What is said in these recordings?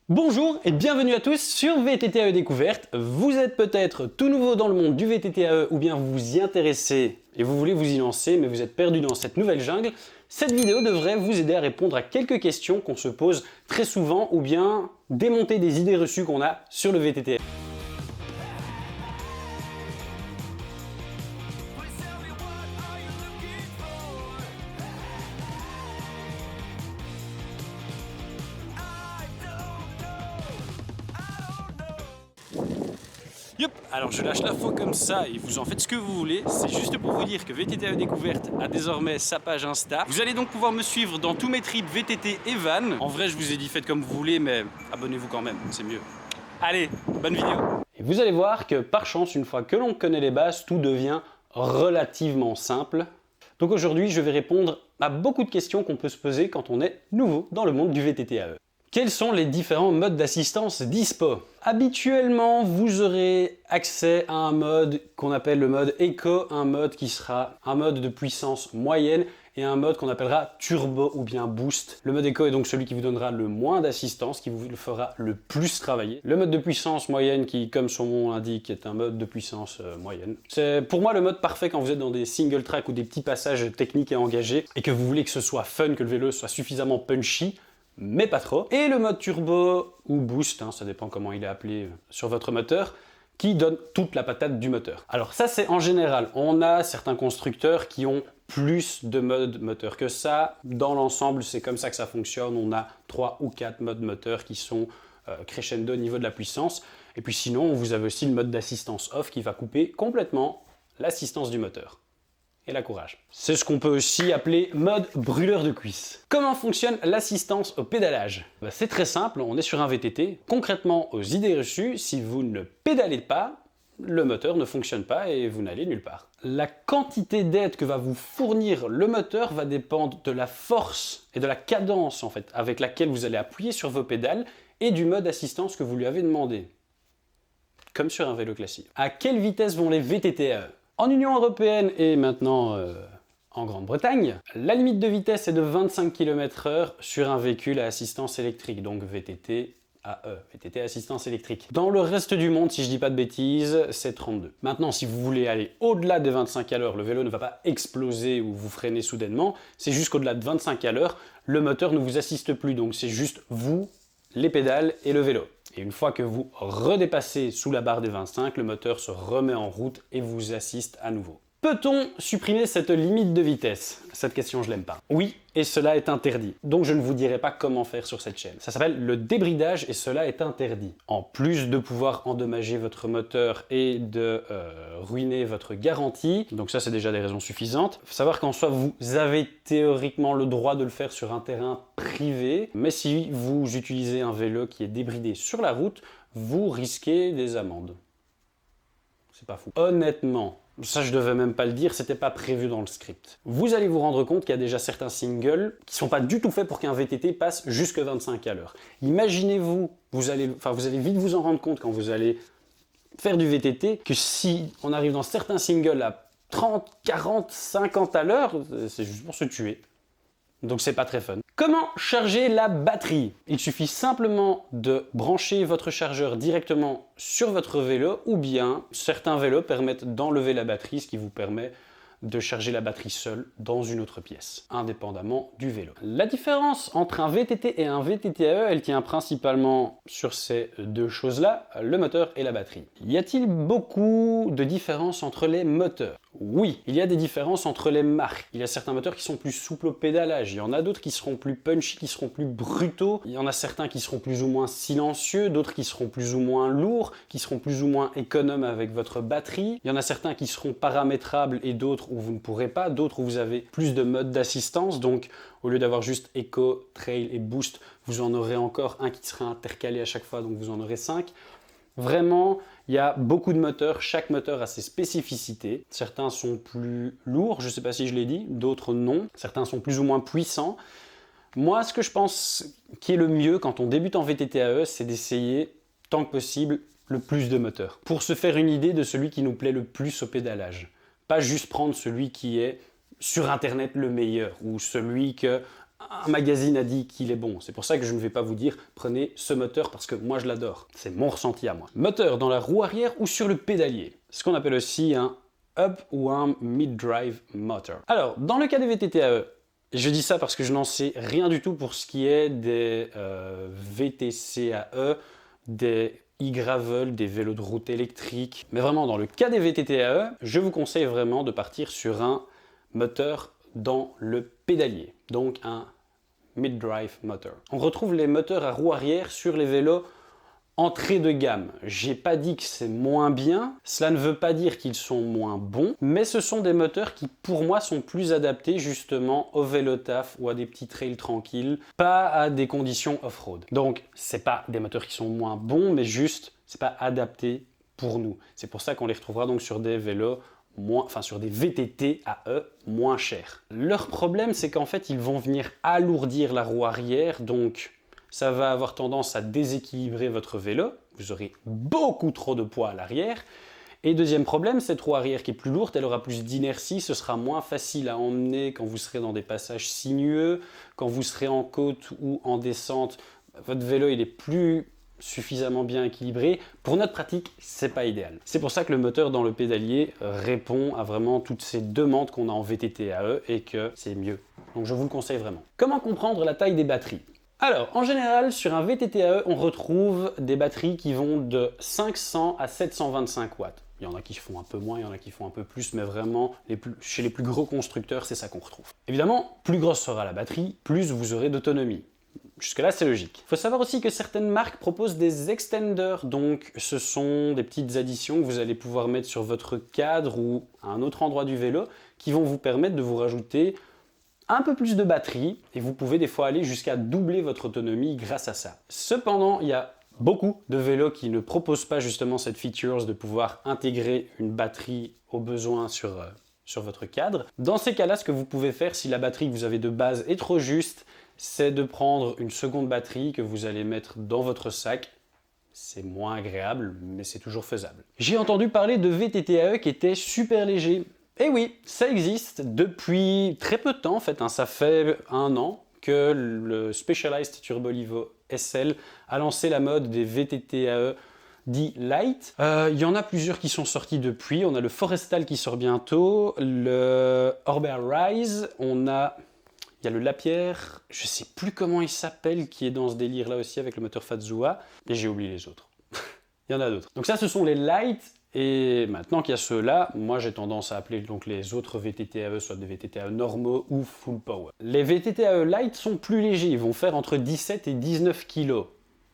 Bonjour et bienvenue à tous sur VTTAE Découverte. Vous êtes peut-être tout nouveau dans le monde du VTTAE ou bien vous vous y intéressez et vous voulez vous y lancer mais vous êtes perdu dans cette nouvelle jungle. Cette vidéo devrait vous aider à répondre à quelques questions qu'on se pose très souvent ou bien démonter des idées reçues qu'on a sur le VTTAE. Yep, alors je lâche l'info comme ça et vous en faites ce que vous voulez. C'est juste pour vous dire que VTTAE Découverte a désormais sa page Insta. Vous allez donc pouvoir me suivre dans tous mes trips VTT et van. En vrai, je vous ai dit faites comme vous voulez, mais abonnez-vous quand même, c'est mieux. Allez, bonne vidéo. Et vous allez voir que par chance, une fois que l'on connaît les bases, tout devient relativement simple. Donc aujourd'hui, je vais répondre à beaucoup de questions qu'on peut se poser quand on est nouveau dans le monde du VTTAE. Quels sont les différents modes d'assistance dispo? Habituellement, vous aurez accès à un mode qu'on appelle le mode Eco, un mode qui sera un mode de puissance moyenne et un mode qu'on appellera Turbo ou bien Boost. Le mode Eco est donc celui qui vous donnera le moins d'assistance, qui vous le fera le plus travailler. Le mode de puissance moyenne qui, comme son nom l'indique, est un mode de puissance moyenne. C'est pour moi le mode parfait quand vous êtes dans des single track ou des petits passages techniques et engagés et que vous voulez que ce soit fun, que le vélo soit suffisamment punchy, mais pas trop. Et le mode turbo ou boost, ça dépend comment il est appelé sur votre moteur, qui donne toute la patate du moteur. Alors ça c'est en général, on a certains constructeurs qui ont plus de modes moteur que ça. Dans l'ensemble, c'est comme ça que ça fonctionne. On a 3 ou 4 modes moteur qui sont crescendo au niveau de la puissance. Et puis sinon, vous avez aussi le mode d'assistance off qui va couper complètement l'assistance du moteur. Et la courage. C'est ce qu'on peut aussi appeler mode brûleur de cuisses. Comment fonctionne l'assistance au pédalage? C'est très simple, on est sur un VTT. Concrètement, aux idées reçues, si vous ne pédalez pas, le moteur ne fonctionne pas et vous n'allez nulle part. La quantité d'aide que va vous fournir le moteur va dépendre de la force et de la cadence en fait, avec laquelle vous allez appuyer sur vos pédales et du mode assistance que vous lui avez demandé. Comme sur un vélo classique. À quelle vitesse vont les VTTAE? En Union Européenne et maintenant en Grande-Bretagne, la limite de vitesse est de 25 km/h sur un véhicule à assistance électrique, donc VTT AE, VTT assistance électrique. Dans le reste du monde, si je dis pas de bêtises, c'est 32. Maintenant, si vous voulez aller au-delà des 25 à l'heure, le vélo ne va pas exploser ou vous freiner soudainement, c'est jusqu'au-delà de 25 à l'heure, le moteur ne vous assiste plus, donc c'est juste vous, les pédales et le vélo. Et une fois que vous redépassez sous la barre des 25, le moteur se remet en route et vous assiste à nouveau. Peut-on supprimer cette limite de vitesse? Cette question, je l'aime pas. Oui, et cela est interdit. Donc je ne vous dirai pas comment faire sur cette chaîne. Ça s'appelle le débridage et cela est interdit. En plus de pouvoir endommager votre moteur et de ruiner votre garantie, donc ça c'est déjà des raisons suffisantes. Il faut savoir qu'en soi, vous avez théoriquement le droit de le faire sur un terrain privé, mais si vous utilisez un vélo qui est débridé sur la route, vous risquez des amendes. C'est pas fou. Honnêtement, ça je devais même pas le dire, c'était pas prévu dans le script. Vous allez vous rendre compte qu'il y a déjà certains singles qui sont pas du tout faits pour qu'un VTT passe jusque 25 à l'heure. Imaginez-vous, vous allez vite vous en rendre compte quand vous allez faire du VTT, que si on arrive dans certains singles à 30, 40, 50 à l'heure, c'est juste pour se tuer. Donc c'est pas très fun. Comment charger la batterie? Il suffit simplement de brancher votre chargeur directement sur votre vélo ou bien certains vélos permettent d'enlever la batterie, ce qui vous permet de charger la batterie seule dans une autre pièce, indépendamment du vélo. La différence entre un VTT et un VTTAE, elle tient principalement sur ces deux choses-là, le moteur et la batterie. Y a-t-il beaucoup de différences entre les moteurs? Oui, il y a des différences entre les marques. Il y a certains moteurs qui sont plus souples au pédalage, il y en a d'autres qui seront plus punchy, qui seront plus brutaux, il y en a certains qui seront plus ou moins silencieux, d'autres qui seront plus ou moins lourds, qui seront plus ou moins économes avec votre batterie. Il y en a certains qui seront paramétrables et d'autres où vous ne pourrez pas, d'autres où vous avez plus de modes d'assistance, donc au lieu d'avoir juste Eco, Trail et Boost, vous en aurez encore un qui sera intercalé à chaque fois, donc vous en aurez 5. Vraiment, il y a beaucoup de moteurs, chaque moteur a ses spécificités. Certains sont plus lourds, je ne sais pas si je l'ai dit, d'autres non. Certains sont plus ou moins puissants. Moi, ce que je pense qui est le mieux quand on débute en VTTAE, c'est d'essayer, tant que possible, le plus de moteurs. Pour se faire une idée de celui qui nous plaît le plus au pédalage. Pas juste prendre celui qui est sur internet le meilleur ou celui que un magazine a dit qu'il est bon. C'est pour ça que je ne vais pas vous dire prenez ce moteur parce que moi je l'adore. C'est mon ressenti à moi. Moteur dans la roue arrière ou sur le pédalier. Ce qu'on appelle aussi un up ou un mid-drive motor. Alors, dans le cas des VTT AE, je dis ça parce que je n'en sais rien du tout pour ce qui est des VTC AE, des e-gravel, des vélos de route électriques. Mais vraiment, dans le cas des VTT AE, je vous conseille vraiment de partir sur un moteur dans le pédalier, donc un mid-drive motor. On retrouve les moteurs à roue arrière sur les vélos entrée de gamme. J'ai pas dit que c'est moins bien, cela ne veut pas dire qu'ils sont moins bons, mais ce sont des moteurs qui pour moi sont plus adaptés justement au vélo taf ou à des petits trails tranquilles, pas à des conditions off-road. Donc c'est pas des moteurs qui sont moins bons, mais juste c'est pas adapté pour nous. C'est pour ça qu'on les retrouvera donc sur des vélos sur des VTT AE moins chers. Leur problème, c'est qu'en fait, ils vont venir alourdir la roue arrière, donc ça va avoir tendance à déséquilibrer votre vélo. Vous aurez beaucoup trop de poids à l'arrière. Et deuxième problème, cette roue arrière qui est plus lourde, elle aura plus d'inertie, ce sera moins facile à emmener quand vous serez dans des passages sinueux, quand vous serez en côte ou en descente. Votre vélo, il est plus suffisamment bien équilibré. Pour notre pratique, c'est pas idéal. C'est pour ça que le moteur dans le pédalier répond à vraiment toutes ces demandes qu'on a en VTT AE et que c'est mieux. Donc je vous le conseille vraiment. Comment comprendre la taille des batteries ? Alors, en général, sur un VTT AE, on retrouve des batteries qui vont de 500 à 725 watts. Il y en a qui font un peu moins, il y en a qui font un peu plus, mais vraiment, chez les plus gros constructeurs, c'est ça qu'on retrouve. Évidemment, plus grosse sera la batterie, plus vous aurez d'autonomie. Jusque-là, c'est logique. Il faut savoir aussi que certaines marques proposent des extenders, donc ce sont des petites additions que vous allez pouvoir mettre sur votre cadre ou à un autre endroit du vélo qui vont vous permettre de vous rajouter un peu plus de batterie et vous pouvez des fois aller jusqu'à doubler votre autonomie grâce à ça. Cependant, il y a beaucoup de vélos qui ne proposent pas justement cette feature de pouvoir intégrer une batterie au besoin sur votre cadre. Dans ces cas-là, ce que vous pouvez faire si la batterie que vous avez de base est trop juste, c'est de prendre une seconde batterie que vous allez mettre dans votre sac. C'est moins agréable, mais c'est toujours faisable. J'ai entendu parler de VTT AE qui étaient super légers. Et oui, ça existe depuis très peu de temps en fait, ça fait 1 an que le Specialized Turbolivo SL a lancé la mode des VTT AE dits light. Il y en a plusieurs qui sont sortis depuis, on a le Forestal qui sort bientôt, le Orbea Rise, il y a le Lapierre, je sais plus comment il s'appelle, qui est dans ce délire là aussi avec le moteur Fazua, et j'ai oublié les autres. Il y en a d'autres. Donc ça, ce sont les light. Et maintenant qu'il y a ceux-là, moi j'ai tendance à appeler donc les autres VTT AE soit des VTT AE normaux ou full power. Les VTT AE light sont plus légers, ils vont faire entre 17 et 19 kg.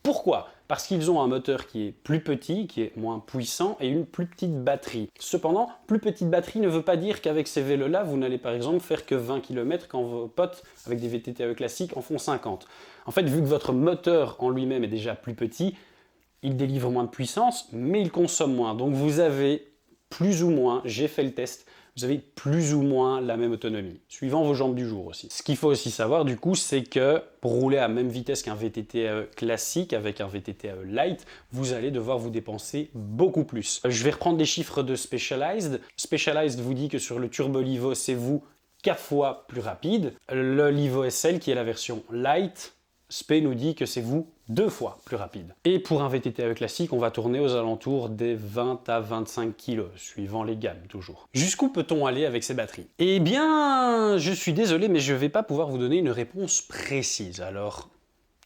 Pourquoi ? Parce qu'ils ont un moteur qui est plus petit, qui est moins puissant et une plus petite batterie. Cependant, plus petite batterie ne veut pas dire qu'avec ces vélos-là, vous n'allez par exemple faire que 20 km quand vos potes avec des VTT AE classiques en font 50. En fait, vu que votre moteur en lui-même est déjà plus petit, il délivre moins de puissance, mais il consomme moins. Donc vous avez plus ou moins, j'ai fait le test, vous avez plus ou moins la même autonomie, suivant vos jambes du jour aussi. Ce qu'il faut aussi savoir du coup, c'est que pour rouler à la même vitesse qu'un VTT AE classique avec un VTT AE light, vous allez devoir vous dépenser beaucoup plus. Je vais reprendre des chiffres de Specialized. Specialized vous dit que sur le Turbolivo, c'est vous 4 fois plus rapide. Le Livo SL, qui est la version light, Spe nous dit que c'est vous 2 fois plus rapide. Et pour un VTT AE classique, on va tourner aux alentours des 20 à 25 kg, suivant les gammes toujours. Jusqu'où peut-on aller avec ces batteries ? Eh bien, je suis désolé, mais je ne vais pas pouvoir vous donner une réponse précise. Alors,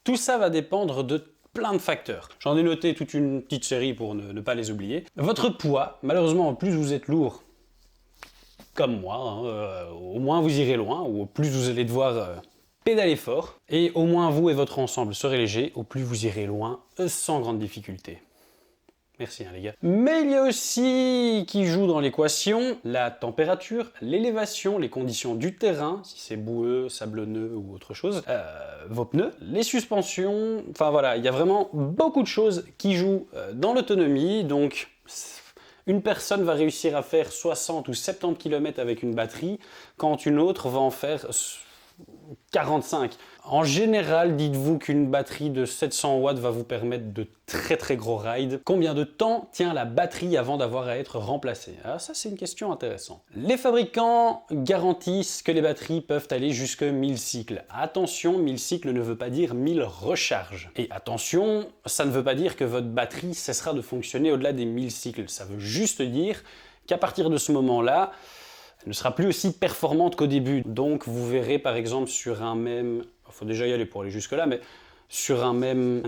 tout ça va dépendre de plein de facteurs. J'en ai noté toute une petite série pour ne pas les oublier. Votre poids, malheureusement, en plus vous êtes lourd, comme moi, au moins vous irez loin, ou au plus vous allez devoir pédaler fort, et au moins vous et votre ensemble serez léger, au plus vous irez loin, sans grande difficulté. Merci les gars. Mais il y a aussi qui joue dans l'équation la température, l'élévation, les conditions du terrain, si c'est boueux, sablonneux ou autre chose, vos pneus, les suspensions, enfin voilà, il y a vraiment beaucoup de choses qui jouent dans l'autonomie, donc une personne va réussir à faire 60 ou 70 km avec une batterie, quand une autre va en faire 45. En général, dites-vous qu'une batterie de 700 watts va vous permettre de très gros rides. Combien de temps tient la batterie avant d'avoir à être remplacée? Ah, ça, c'est une question intéressante. Les fabricants garantissent que les batteries peuvent aller jusque 1000 cycles. Attention, 1000 cycles ne veut pas dire 1000 recharges. Et attention, ça ne veut pas dire que votre batterie cessera de fonctionner au-delà des 1000 cycles. Ça veut juste dire qu'à partir de ce moment-là, elle ne sera plus aussi performante qu'au début. Donc vous verrez par exemple sur un même, il faut déjà y aller pour aller jusque là, mais sur un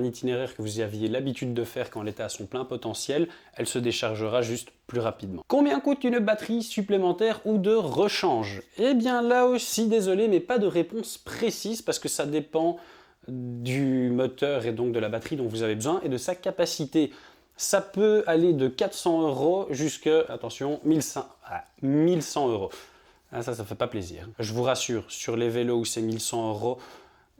itinéraire que vous aviez l'habitude de faire quand elle était à son plein potentiel, elle se déchargera juste plus rapidement. Combien coûte une batterie supplémentaire ou de rechange? Eh bien là aussi, désolé, mais pas de réponse précise parce que ça dépend du moteur et donc de la batterie dont vous avez besoin et de sa capacité. Ça peut aller de 400 € jusqu'à, attention, 1100 €. Ah, ça fait pas plaisir. Je vous rassure, sur les vélos où c'est 1100 €,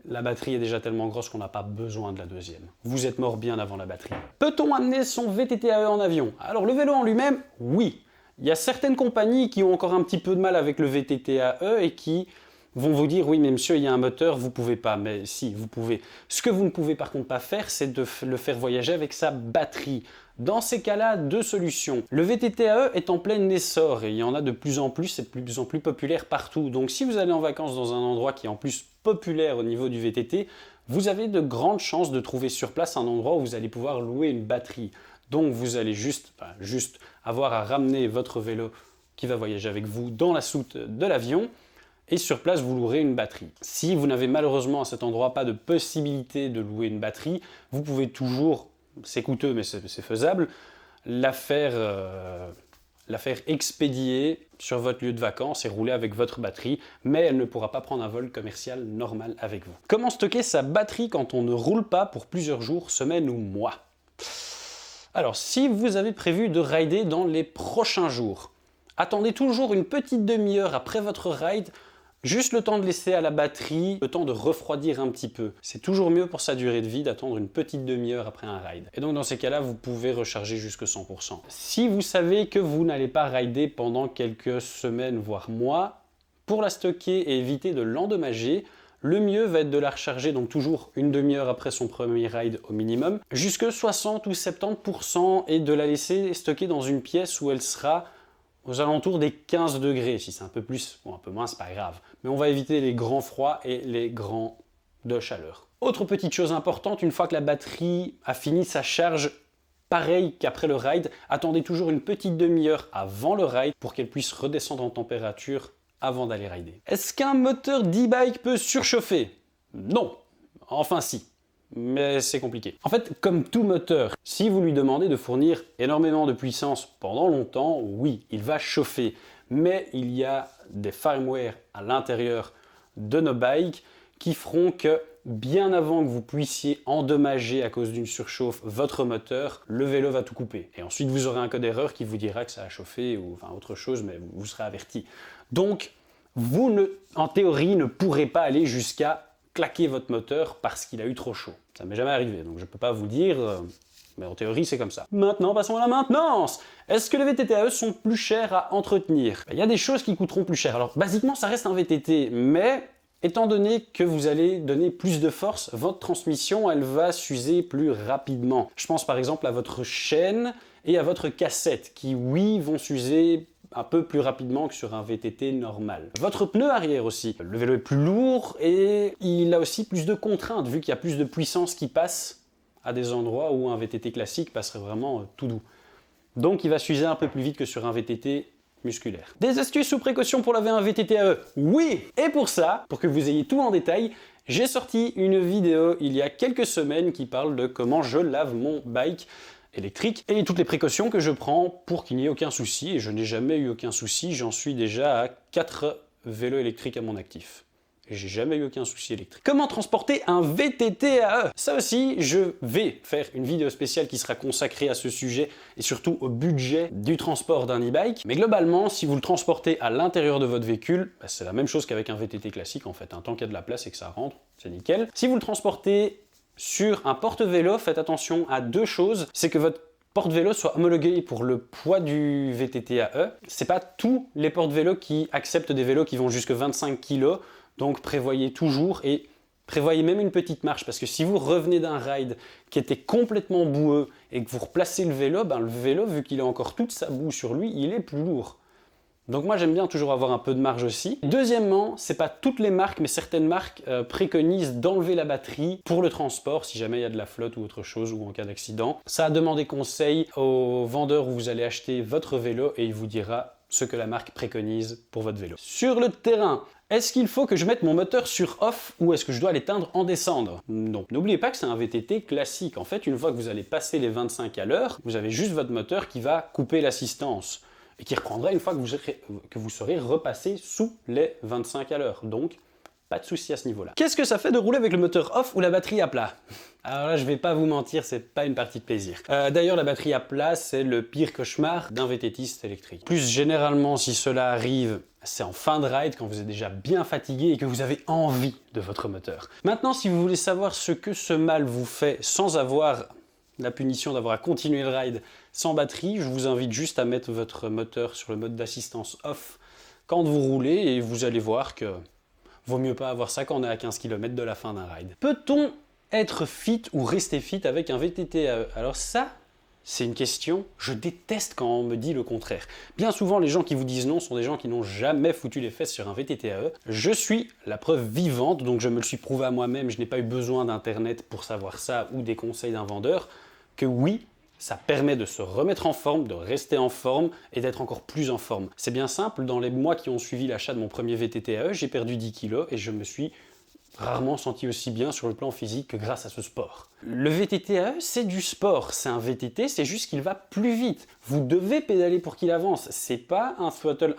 la batterie est déjà tellement grosse qu'on n'a pas besoin de la deuxième. Vous êtes mort bien avant la batterie. Peut-on amener son VTT-AE en avion? Alors le vélo en lui-même, oui. Il y a certaines compagnies qui ont encore un petit peu de mal avec le VTT-AE et qui vont vous dire oui mais monsieur il y a un moteur, vous pouvez pas. Mais si, vous pouvez. Ce que vous ne pouvez par contre pas faire, c'est de le faire voyager avec sa batterie. Dans ces cas-là, deux solutions. Le VTT-AE est en plein essor et il y en a de plus en plus, c'est de plus en plus populaire partout. Donc si vous allez en vacances dans un endroit qui est en plus populaire au niveau du VTT, vous avez de grandes chances de trouver sur place un endroit où vous allez pouvoir louer une batterie. Donc vous allez juste avoir à ramener votre vélo qui va voyager avec vous dans la soute de l'avion. Et sur place, vous louerez une batterie. Si vous n'avez malheureusement à cet endroit pas de possibilité de louer une batterie, vous pouvez toujours, c'est coûteux mais c'est faisable, la faire expédier sur votre lieu de vacances et rouler avec votre batterie, mais elle ne pourra pas prendre un vol commercial normal avec vous. Comment stocker sa batterie quand on ne roule pas pour plusieurs jours, semaines ou mois? Alors, si vous avez prévu de rider dans les prochains jours, attendez toujours une petite demi-heure après votre ride, juste le temps de laisser à la batterie, le temps de refroidir un petit peu. C'est toujours mieux pour sa durée de vie d'attendre une petite demi-heure après un ride. Et donc dans ces cas-là, vous pouvez recharger jusque 100%. Si vous savez que vous n'allez pas rider pendant quelques semaines, voire mois, pour la stocker et éviter de l'endommager, le mieux va être de la recharger, donc toujours une demi-heure après son premier ride au minimum, jusque 60 ou 70% et de la laisser stocker dans une pièce où elle sera aux alentours des 15 degrés. Si c'est un peu plus ou un peu moins, c'est pas grave. Mais on va éviter les grands froids et les grands de chaleur. Autre petite chose importante, une fois que la batterie a fini sa charge, pareil qu'après le ride, attendez toujours une petite demi-heure avant le ride pour qu'elle puisse redescendre en température avant d'aller rider. Est-ce qu'un moteur d'e-bike peut surchauffer? Non. Enfin si. Mais c'est compliqué. En fait, comme tout moteur, si vous lui demandez de fournir énormément de puissance pendant longtemps, oui, il va chauffer. Mais il y a des firmware à l'intérieur de nos bikes qui feront que bien avant que vous puissiez endommager à cause d'une surchauffe votre moteur, le vélo va tout couper. Et ensuite, vous aurez un code erreur qui vous dira que ça a chauffé ou enfin autre chose, mais vous serez averti. Donc, vous, en théorie, ne pourrez pas aller jusqu'à claquer votre moteur parce qu'il a eu trop chaud. Ça m'est jamais arrivé, donc je peux pas vous dire, mais en théorie c'est comme ça. Maintenant, passons à la maintenance. Est-ce que les VTT-AE sont plus chers à entretenir? Il y a des choses qui coûteront plus cher. Alors, basiquement, ça reste un VTT, mais étant donné que vous allez donner plus de force, votre transmission, elle va s'user plus rapidement. Je pense par exemple à votre chaîne et à votre cassette, qui, oui, vont s'user un peu plus rapidement que sur un VTT normal. Votre pneu arrière aussi. Le vélo est plus lourd et il a aussi plus de contraintes, vu qu'il y a plus de puissance qui passe à des endroits où un VTT classique passerait vraiment tout doux. Donc il va s'user un peu plus vite que sur un VTT musculaire. Des astuces ou précautions pour laver un VTT-AE? Oui! Et pour ça, pour que vous ayez tout en détail, j'ai sorti une vidéo il y a quelques semaines qui parle de comment je lave mon bike électrique et toutes les précautions que je prends pour qu'il n'y ait aucun souci. Et je n'ai jamais eu aucun souci, j'en suis déjà à 4 vélos électriques à mon actif. Et j'ai jamais eu aucun souci électrique. Comment transporter un VTT-AE? Ça aussi, je vais faire une vidéo spéciale qui sera consacrée à ce sujet et surtout au budget du transport d'un e-bike. Mais globalement, si vous le transportez à l'intérieur de votre véhicule, c'est la même chose qu'avec un VTT classique en fait. Tant qu'il y a de la place et que ça rentre, c'est nickel. Si vous le transportez sur un porte-vélo, faites attention à deux choses. C'est que votre porte-vélo soit homologué pour le poids du VTT-AE. C'est pas tous les porte-vélos qui acceptent des vélos qui vont jusque 25 kg. Donc prévoyez toujours et prévoyez même une petite marche, parce que si vous revenez d'un ride qui était complètement boueux et que vous replacez le vélo, le vélo, vu qu'il a encore toute sa boue sur lui, il est plus lourd. Donc moi j'aime bien toujours avoir un peu de marge aussi. Deuxièmement, c'est pas toutes les marques, mais certaines marques préconisent d'enlever la batterie pour le transport, si jamais il y a de la flotte ou autre chose, ou en cas d'accident. Ça a demandé conseil au vendeur où vous allez acheter votre vélo et il vous dira ce que la marque préconise pour votre vélo. Sur le terrain, est-ce qu'il faut que je mette mon moteur sur off ou est-ce que je dois l'éteindre en descendre? Non. N'oubliez pas que c'est un VTT classique. En fait, une fois que vous allez passer les 25 à l'heure, vous avez juste votre moteur qui va couper l'assistance et qui reprendra une fois que vous serez repassé sous les 25 à l'heure. Donc, pas de souci à ce niveau-là. Qu'est-ce que ça fait de rouler avec le moteur off ou la batterie à plat? Alors là, je vais pas vous mentir, c'est pas une partie de plaisir. D'ailleurs, la batterie à plat, c'est le pire cauchemar d'un VTTiste électrique. Plus généralement, si cela arrive, c'est en fin de ride, quand vous êtes déjà bien fatigué et que vous avez envie de votre moteur. Maintenant, si vous voulez savoir ce que ce mal vous fait sans avoir la punition d'avoir à continuer le ride sans batterie, je vous invite juste à mettre votre moteur sur le mode d'assistance off quand vous roulez et vous allez voir que vaut mieux pas avoir ça quand on est à 15 km de la fin d'un ride. Peut-on être fit ou rester fit avec un VTT AE? Alors ça, c'est une question, je déteste quand on me dit le contraire. Bien souvent, les gens qui vous disent non sont des gens qui n'ont jamais foutu les fesses sur un VTT AE. Je suis la preuve vivante, donc je me le suis prouvé à moi-même, je n'ai pas eu besoin d'internet pour savoir ça ou des conseils d'un vendeur, que oui, ça permet de se remettre en forme, de rester en forme et d'être encore plus en forme. C'est bien simple, dans les mois qui ont suivi l'achat de mon premier VTT AE, j'ai perdu 10 kg et je me suis rarement senti aussi bien sur le plan physique que grâce à ce sport. Le VTT AE, c'est du sport. C'est un VTT, c'est juste qu'il va plus vite. Vous devez pédaler pour qu'il avance. C'est pas un throttle,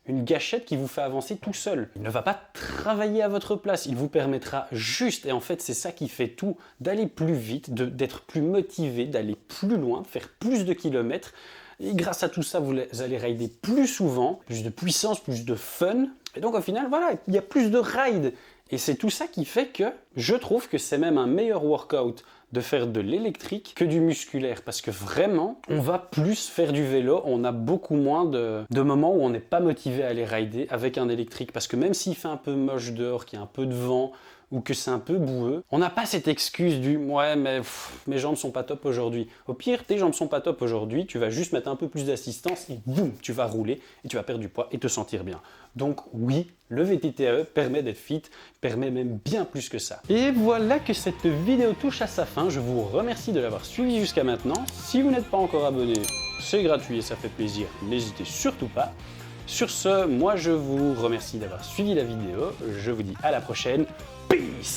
une gâchette qui vous fait avancer tout seul. Il ne va pas travailler à votre place, il vous permettra juste, et en fait c'est ça qui fait tout, d'aller plus vite, d'être plus motivé, d'aller plus loin, de faire plus de kilomètres. Et grâce à tout ça, vous allez rider plus souvent, plus de puissance, plus de fun. Et donc au final, voilà, il y a plus de ride. Et c'est tout ça qui fait que je trouve que c'est même un meilleur workout de faire de l'électrique que du musculaire. Parce que vraiment, on va plus faire du vélo, on a beaucoup moins de moments où on n'est pas motivé à aller rider avec un électrique. Parce que même s'il fait un peu moche dehors, qu'il y a un peu de vent, ou que c'est un peu boueux, on n'a pas cette excuse du « ouais mais mes jambes sont pas top aujourd'hui ». Au pire, tes jambes sont pas top aujourd'hui, tu vas juste mettre un peu plus d'assistance et boum, tu vas rouler et tu vas perdre du poids et te sentir bien. Donc oui, le VTT AE permet d'être fit, permet même bien plus que ça. Et voilà que cette vidéo touche à sa fin, je vous remercie de l'avoir suivi jusqu'à maintenant. Si vous n'êtes pas encore abonné, c'est gratuit et ça fait plaisir, n'hésitez surtout pas. Sur ce, moi je vous remercie d'avoir suivi la vidéo, je vous dis à la prochaine. Peace!